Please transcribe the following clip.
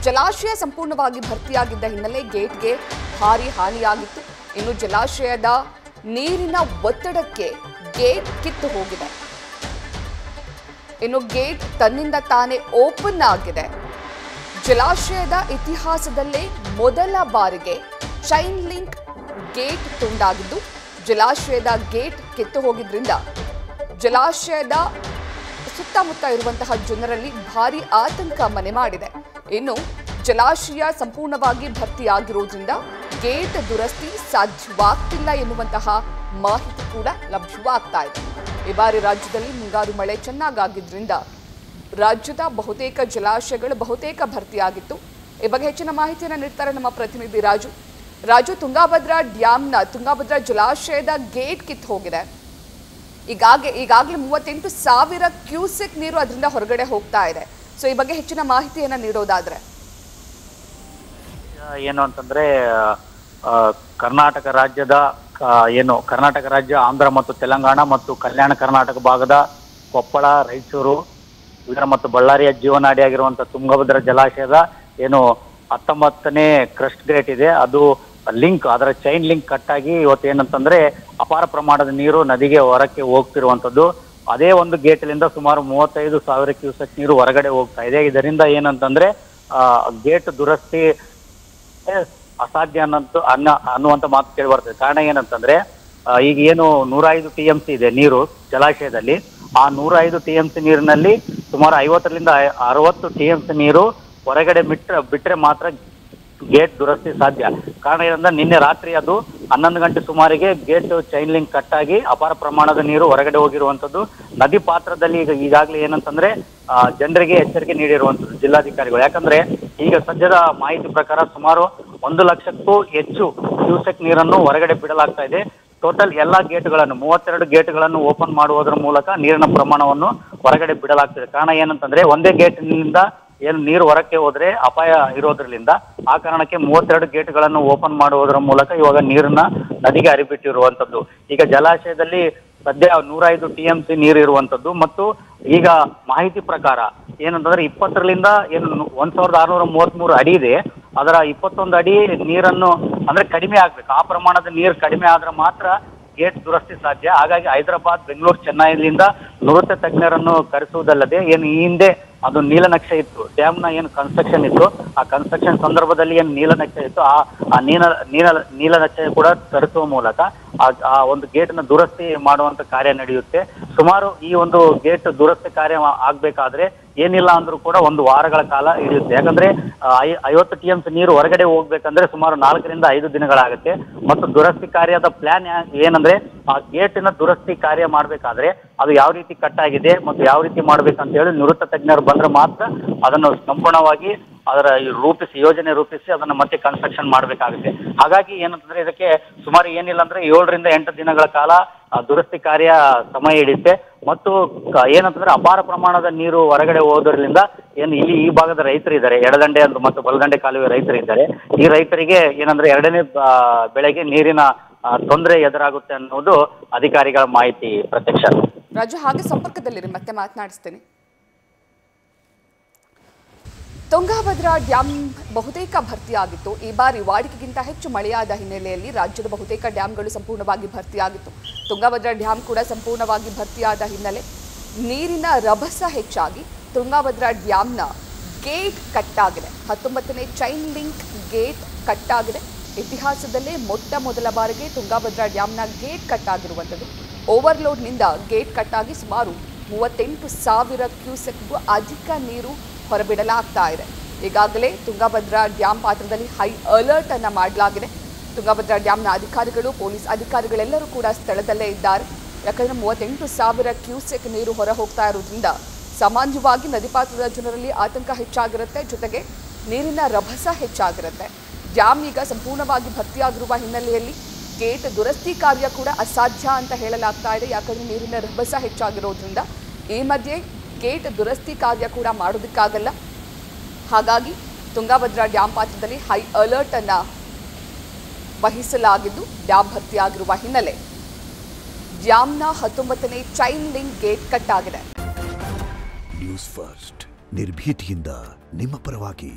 ಜಲಾಶಯ ಸಂಪೂರ್ಣವಾಗಿ ಭರ್ತಿಯಾಗಿದ್ದ ಹಿನ್ನೆಲೆ ಗೇಟ್ಗೆ ಭಾರಿ ಹಾನಿಯಾಗಿತ್ತು. ಇನ್ನು ಜಲಾಶಯದ ನೀರಿನ ಒತ್ತಡಕ್ಕೆ ಗೇಟ್ ಕಿತ್ತು ಹೋಗಿದೆ. ಇನ್ನು ಗೇಟ್ ತನ್ನಿಂದ ತಾನೇ ಓಪನ್ ಆಗಿದೆ. ಜಲಾಶಯದ ಇತಿಹಾಸದಲ್ಲೇ ಮೊದಲ ಬಾರಿಗೆ ಚೈನ್ ಲಿಂಕ್ ಗೇಟ್ ತುಂಡಾಗಿದ್ದು, ಜಲಾಶಯದ ಗೇಟ್ ಕಿತ್ತು ಹೋಗಿದ್ರಿಂದ ಜಲಾಶಯದ ಸುತ್ತಮುತ್ತ ಇರುವಂತಹ ಜನರಲ್ಲಿ ಭಾರಿ ಆತಂಕ ಮನೆ ಮಾಡಿದೆ. ಇನ್ನು ಜಲಾಶಯ ಸಂಪೂರ್ಣವಾಗಿ ಭರ್ತಿಯಾಗಿರುವುದರಿಂದ ಗೇಟ್ ದುರಸ್ತಿ ಸಾಧ್ಯವಾಗ್ತಿಲ್ಲ ಎನ್ನುವಂತಹ ಮಾಹಿತಿ ಕೂಡ ಲಭ್ಯವಾಗ್ತಾ ಇದೆ. ಈ ಬಾರಿ ರಾಜ್ಯದಲ್ಲಿ ಮುಂಗಾರು ಮಳೆ ಚೆನ್ನಾಗಿದ್ದರಿಂದ ರಾಜ್ಯದ ಬಹುತೇಕ ಜಲಾಶಯಗಳು ಬಹುತೇಕ ಭರ್ತಿಯಾಗಿತ್ತು. ಈ ಬಗ್ಗೆ ಹೆಚ್ಚಿನ ಮಾಹಿತಿಯನ್ನು ನೀಡ್ತಾರೆ ನಮ್ಮ ಪ್ರತಿನಿಧಿ ರಾಜು. ತುಂಗಭದ್ರಾ ಜಲಾಶಯದ ಗೇಟ್ ಕಿತ್ತು ಹೋಗಿದೆ. ಈಗಾಗಲೇ 38,000 ಕ್ಯೂಸೆಕ್ ನೀರು ಅದರಿಂದ ಹೊರಗಡೆ ಹೋಗ್ತಾ ಇದೆ. ಸೊ ಈ ಬಗ್ಗೆ ಹೆಚ್ಚಿನ ಮಾಹಿತಿಯನ್ನ ನೀಡೋದಾದ್ರೆ ಏನು ಅಂತಂದ್ರೆ ಕರ್ನಾಟಕ ರಾಜ್ಯ ಆಂಧ್ರ ಮತ್ತು ತೆಲಂಗಾಣ ಮತ್ತು ಕಲ್ಯಾಣ ಕರ್ನಾಟಕ ಭಾಗದ ಕೊಪ್ಪಳ, ರಾಯಚೂರು ಇದರ ಮತ್ತು ಬಳ್ಳಾರಿಯ ಜೀವನಾಡಿಯಾಗಿರುವಂತಹ ತುಂಗಭದ್ರಾ ಜಲಾಶಯದ ಏನು 19ನೇ ಕ್ರಸ್ಟ್ ಗೇಟ್ ಇದೆ, ಅದು ಅದರ ಚೈನ್ ಲಿಂಕ್ ಕಟ್ ಆಗಿ ಇವತ್ತು ಏನಂತಂದ್ರೆ ಅಪಾರ ಪ್ರಮಾಣದ ನೀರು ನದಿಗೆ ಹೊರಕ್ಕೆ ಹೋಗ್ತಿರುವಂತದ್ದು. ಅದೇ ಒಂದು ಗೇಟ್ಲಿಂದ ಸುಮಾರು 35,000 ಕ್ಯೂಸೆಕ್ ನೀರು ಹೊರಗಡೆ ಹೋಗ್ತಾ ಇದೆ. ಇದರಿಂದ ಏನಂತಂದ್ರೆ ಗೇಟ್ ದುರಸ್ತಿ ಅಸಾಧ್ಯ ಅನ್ನುವಂತ ಮಾತು ಕೇಳಿ ಬರ್ತದೆ. ಕಾರಣ ಏನಂತಂದ್ರೆ ಈಗ ಏನು 105 TMC ಇದೆ ನೀರು ಜಲಾಶಯದಲ್ಲಿ, ಆ 105 TMC ನೀರಿನಲ್ಲಿ ಸುಮಾರು 50ರಿಂದ 60 TMC ನೀರು ಹೊರಗಡೆ ಬಿಟ್ರೆ ಮಾತ್ರ ಗೇಟ್ ದುರಸ್ತಿ ಸಾಧ್ಯ. ಕಾರಣ ಏನಂದ್ರೆ ನಿನ್ನೆ ರಾತ್ರಿ ಅದು 11 ಗಂಟೆ ಸುಮಾರಿಗೆ ಗೇಟ್ ಚೈನ್ ಲಿಂಕ್ ಕಟ್ ಆಗಿ ಅಪಾರ ಪ್ರಮಾಣದ ನೀರು ಹೊರಗಡೆ ಹೋಗಿರುವಂತದ್ದು. ನದಿ ಪಾತ್ರದಲ್ಲಿ ಈಗಾಗಲೇ ಏನಂತಂದ್ರೆ ಜನರಿಗೆ ಎಚ್ಚರಿಕೆ ನೀಡಿರುವಂತದ್ದು ಜಿಲ್ಲಾಧಿಕಾರಿಗಳು. ಯಾಕಂದ್ರೆ ಈಗ ಸದ್ಯದ ಮಾಹಿತಿ ಪ್ರಕಾರ ಸುಮಾರು 1 ಲಕ್ಷಕ್ಕೂ ಹೆಚ್ಚು ಕ್ಯೂಸೆಕ್ ನೀರನ್ನು ಹೊರಗಡೆ ಬಿಡಲಾಗ್ತಾ ಇದೆ. ಟೋಟಲ್ ಎಲ್ಲಾ ಗೇಟ್ಗಳನ್ನು 32 ಗೇಟ್ಗಳನ್ನು ಓಪನ್ ಮಾಡುವುದರ ಮೂಲಕ ನೀರಿನ ಪ್ರಮಾಣವನ್ನು ಹೊರಗಡೆ ಬಿಡಲಾಗ್ತದೆ. ಕಾರಣ ಏನಂತಂದ್ರೆ ಒಂದೇ ಗೇಟ್ನಿಂದ ಏನು ನೀರು ಹೊರಕ್ಕೆ ಹೋದ್ರೆ ಅಪಾಯ ಇರೋದ್ರಿಂದ ಆ ಕಾರಣಕ್ಕೆ 32 ಗೇಟ್ಗಳನ್ನು ಓಪನ್ ಮಾಡುವುದರ ಮೂಲಕ ಇವಾಗ ನೀರನ್ನ ನದಿಗೆ ಹರಿಬಿಟ್ಟಿರುವಂತದ್ದು. ಈಗ ಜಲಾಶಯದಲ್ಲಿ ಸದ್ಯ 105 TMC ನೀರು ಇರುವಂತದ್ದು ಮತ್ತು ಈಗ ಮಾಹಿತಿ ಪ್ರಕಾರ ಏನಂತಂದ್ರೆ 20ರಿಂದ ಏನು 1633 ಅಡಿ ಇದೆ, ಅದರ 21 ಅಡಿ ನೀರನ್ನು ಅಂದ್ರೆ ಕಡಿಮೆ ಆಗ್ಬೇಕು. ಆ ಪ್ರಮಾಣದ ನೀರು ಕಡಿಮೆ ಆದ್ರೆ ಮಾತ್ರ ಗೇಟ್ ದುರಸ್ತಿ ಸಾಧ್ಯ. ಹಾಗಾಗಿ ಹೈದರಾಬಾದ್, ಬೆಂಗಳೂರು, ಚೆನ್ನೈನಿಂದ ನುರಿತ ತಜ್ಞರನ್ನು ಕರೆಸುವುದಲ್ಲದೆ ಏನು ಈ ಹಿಂದೆ ಅದು ನೀಲನಕ್ಷೆ ಇತ್ತು, ಡ್ಯಾಮ್ನ ಏನು ಕನ್ಸ್ಟ್ರಕ್ಷನ್ ಇತ್ತು, ಆ ಕನ್ಸ್ಟ್ರಕ್ಷನ್ ಸಂದರ್ಭದಲ್ಲಿ ಏನು ನೀಲನಕ್ಷೆ ಇತ್ತು, ಆ ನೀಲನಕ್ಷೆ ಕೂಡ ತರಿಸುವ ಮೂಲಕ ಆ ಒಂದು ಗೇಟ್ನ ದುರಸ್ತಿ ಮಾಡುವಂತ ಕಾರ್ಯ ನಡೆಯುತ್ತೆ. ಸುಮಾರು ಈ ಒಂದು ಗೇಟ್ ದುರಸ್ತಿ ಕಾರ್ಯ ಆಗ್ಬೇಕಾದ್ರೆ ಏನಿಲ್ಲ ಅಂದ್ರೂ ಕೂಡ 1 ವಾರಗಳ ಕಾಲ ಹಿಡಿಯುತ್ತೆ. ಯಾಕಂದ್ರೆ 50 TMC ನೀರು ಹೊರಗಡೆ ಹೋಗ್ಬೇಕಂದ್ರೆ ಸುಮಾರು 4ರಿಂದ 5 ದಿನಗಳಾಗುತ್ತೆ. ಮತ್ತು ದುರಸ್ತಿ ಕಾರ್ಯದ ಪ್ಲಾನ್ ಏನಂದ್ರೆ ಆ ಗೇಟಿನ ದುರಸ್ತಿ ಕಾರ್ಯ ಮಾಡ್ಬೇಕಾದ್ರೆ ಅದು ಯಾವ ರೀತಿ ಕಟ್ ಆಗಿದೆ ಮತ್ತು ಯಾವ ರೀತಿ ಮಾಡ್ಬೇಕಂತ ಹೇಳಿ ನುರಿತ ತಜ್ಞರು ಬಂದ್ರೆ ಮಾತ್ರ ಅದನ್ನು ಸಂಪೂರ್ಣವಾಗಿ ಯೋಜನೆ ರೂಪಿಸಿ ಅದನ್ನು ಮತ್ತೆ ಕನ್ಸ್ಟ್ರಕ್ಷನ್ ಮಾಡ್ಬೇಕಾಗುತ್ತೆ. ಹಾಗಾಗಿ ಏನಂತಂದ್ರೆ ಇದಕ್ಕೆ ಸುಮಾರು ಏನಿಲ್ಲ ಅಂದ್ರೆ 7ರಿಂದ 8 ದಿನಗಳ ಕಾಲ ದುರಸ್ತಿ ಕಾರ್ಯ ಸಮಯ ಹಿಡಿಯುತ್ತೆ. ಮತ್ತು ಏನಂತಂದ್ರೆ ಅಪಾರ ಪ್ರಮಾಣದ ನೀರು ಹೊರಗಡೆ ಹೋದ್ರಿಂದ ಏನು ಇಲ್ಲಿ ಈ ಭಾಗದ ರೈತರು ಇದ್ದಾರೆ, ಎಡದಂಡೆ ಮತ್ತು ಬಲದಂಡೆ ಕಾಲುವೆ ರೈತರು ಇದ್ದಾರೆ. ಈ ರೈತರಿಗೆ ಏನಂದ್ರೆ 2ನೇ ಬೆಳೆಗೆ ನೀರಿನ ತೊಂದರೆ ಎದುರಾಗುತ್ತೆ ಅನ್ನೋದು ಅಧಿಕಾರಿಗಳ ಮಾಹಿತಿ. ಪ್ರತ್ಯಕ್ಷ ರಾಜು, ಹಾಗೆ ಸಂಪರ್ಕದಲ್ಲಿರಿ, ಮತ್ತೆ ಮಾತನಾಡಿಸ್ತೇನೆ. ತುಂಗಭದ್ರಾ ಡ್ಯಾಮ್ ಬಹುತೇಕ ಭರ್ತಿಯಾಗಿತ್ತು. ಈ ಬಾರಿ ವಾಡಿಕೆಗಿಂತ ಹೆಚ್ಚು ಮಳೆಯಾದ ಹಿನ್ನೆಲೆಯಲ್ಲಿ ರಾಜ್ಯದ ಬಹುತೇಕ ಡ್ಯಾಮ್ಗಳು ಸಂಪೂರ್ಣವಾಗಿ ಭರ್ತಿಯಾಗಿತ್ತು. ತುಂಗಭದ್ರಾ ಡ್ಯಾಮ್ ಕೂಡ ಸಂಪೂರ್ಣವಾಗಿ ಭರ್ತಿಯಾದ ಹಿನ್ನೆಲೆ ನೀರಿನ ರಭಸ ಹೆಚ್ಚಾಗಿ ತುಂಗಭದ್ರಾ ಡ್ಯಾಮ್ನ ಗೇಟ್ ಕಟ್ಟಾಗಿದೆ. 19ನೇ ಚೈನ್ ಲಿಂಕ್ ಗೇಟ್ ಕಟ್ಟಾಗಿದೆ. ಇತಿಹಾಸದಲ್ಲೇ ಮೊದಲ ಬಾರಿಗೆ ತುಂಗಭದ್ರಾ ಡ್ಯಾಮ್ನ ಗೇಟ್ ಕಟ್ಟಾಗಿರುವಂಥದ್ದು. ಓವರ್ಲೋಡ್ನಿಂದ ಗೇಟ್ ಕಟ್ಟಾಗಿ ಸುಮಾರು 38,000 ಕ್ಯೂಸೆಕ್ಗೂ ಅಧಿಕ ನೀರು ಹೊರಬಿಡಲಾಗ್ತಾ ಇದೆ. ಈಗಾಗಲೇ ತುಂಗಭದ್ರಾ ಡ್ಯಾಮ್ ಪಾತ್ರದಲ್ಲಿ ಹೈ ಅಲರ್ಟ್ ಅನ್ನು ಮಾಡಲಾಗಿದೆ. ತುಂಗಭದ್ರಾ ಡ್ಯಾಮ್ನ ಅಧಿಕಾರಿಗಳು, ಪೊಲೀಸ್ ಅಧಿಕಾರಿಗಳೆಲ್ಲರೂ ಕೂಡ ಸ್ಥಳದಲ್ಲೇ ಇದ್ದಾರೆ. ಯಾಕಂದರೆ 38,000 ಕ್ಯೂಸೆಕ್ ನೀರು ಹೊರ ಹೋಗ್ತಾ ಇರೋದ್ರಿಂದ ಸಾಮಾನ್ಯವಾಗಿ ನದಿ ಪಾತ್ರದ ಜನರಲ್ಲಿ ಆತಂಕ ಹೆಚ್ಚಾಗಿರುತ್ತೆ, ಜೊತೆಗೆ ನೀರಿನ ರಭಸ ಹೆಚ್ಚಾಗಿರುತ್ತೆ. ಡ್ಯಾಮ್ ಈಗ ಸಂಪೂರ್ಣವಾಗಿ ಭರ್ತಿಯಾಗಿರುವ ಹಿನ್ನೆಲೆಯಲ್ಲಿ ಗೇಟ್ ದುರಸ್ತಿ ಕಾರ್ಯ ಕೂಡ ಅಸಾಧ್ಯ ಅಂತ ಹೇಳಲಾಗ್ತಾ ಇದೆ. ಯಾಕಂದರೆ ನೀರಿನ ರಭಸ ಹೆಚ್ಚಾಗಿರೋದ್ರಿಂದ ಈ ಮಧ್ಯೆ ಗೇಟ್ ದುರಸ್ತಿ ಕಾರ್ಯ ಕೂಡ ಮಾಡೋದಕ್ಕಾಗಲ್ಲ. ಹಾಗಾಗಿ ತುಂಗಭದ್ರಾ ಡ್ಯಾಮ್ ಪಾತ್ರದಲ್ಲಿ ಹೈ ಅಲರ್ಟ್ ಅನ್ನು ವಹಿಸಲಾಗಿದ್ದು ಡ್ಯಾಮ್ ಭರ್ತಿಯಾಗಿರುವ ಹಿನ್ನೆಲೆ ಡ್ಯಾಮ್ನ 19ನೇ ಚೈನ್ ಲಿಂಕ್ ಗೇಟ್ ಕಟ್ ಆಗಿದೆ. ನ್ಯೂಸ್ ಫಸ್ಟ್ ನಿರ್ಭೀತಿಯಿಂದ ನಿಮ್ಮ ಪರವಾಗಿ.